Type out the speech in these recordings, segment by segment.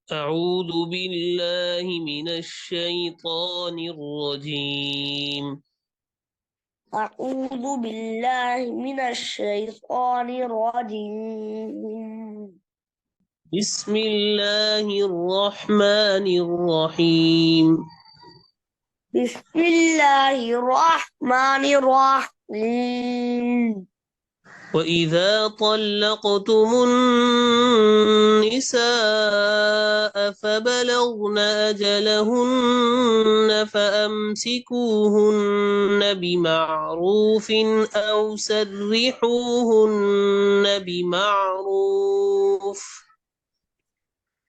أعوذ بالله من الشيطان الرجيم. أعوذ بالله من الشيطان الرجيم. بسم الله الرحمن الرحيم. بسم الله الرحمن الرحيم. وإذا طلقتم النساء فبلغن أجلهن فأمسكوهن بمعروف أو سرحوهن بمعروف.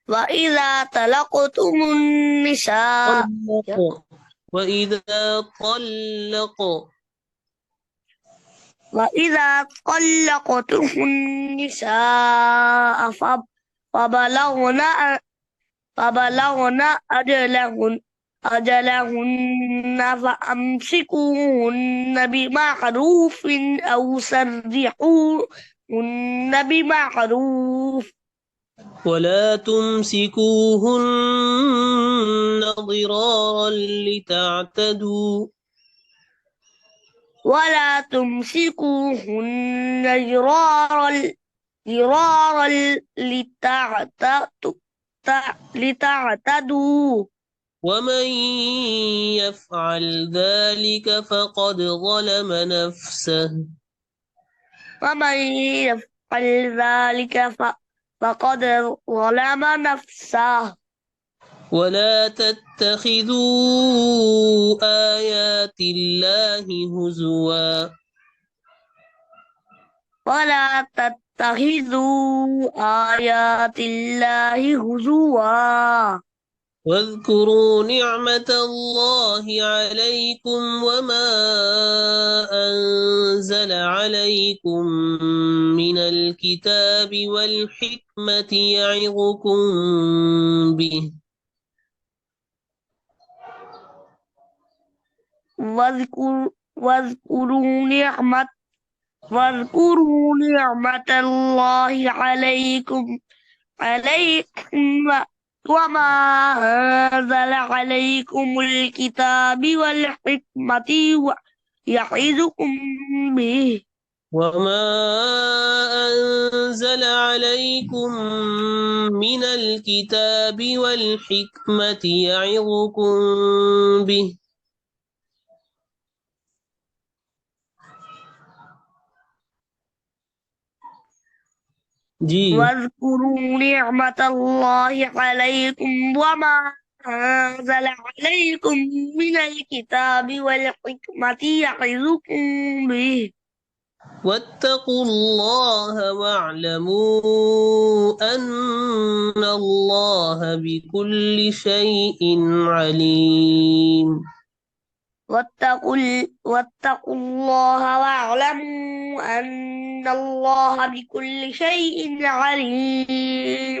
وإذا طلقتم النساء طلق وإذا طلق وإذا طلقتم النساء فبلغن فبلغن أجلهن فأمسكوهن بمعروف أو سرحوهن بمعروف. ولا تمسكوهن ضرارا لتعتدوا. ولا تمسكوهن ضرارا لتعتدوا. ومن يفعل ذلك فقد ظلم نفسه. ومن يفعل ذلك فقد ظلم نفسه. ولا تتخذوا آيات الله هزوا. ولا تتخذوا آيات الله هزوا. واذكروا نعمة الله عليكم وما أنزل عليكم من الكتاب والحكمة يعظكم به. واذكروا نعمة الله عليكم وما أنزل عليكم الكتاب والحكمة يعظكم به. وما أنزل عليكم من الكتاب والحكمة يعظكم به. जी واذكروا نعمة الله عليكم وما أنزل عليكم من الكتاب والحكمة يعظكم به. واتقوا الله واعلموا أن الله بكل شيء عليم. واتقوا الله واعلموا أن الله بكل شيء عليم.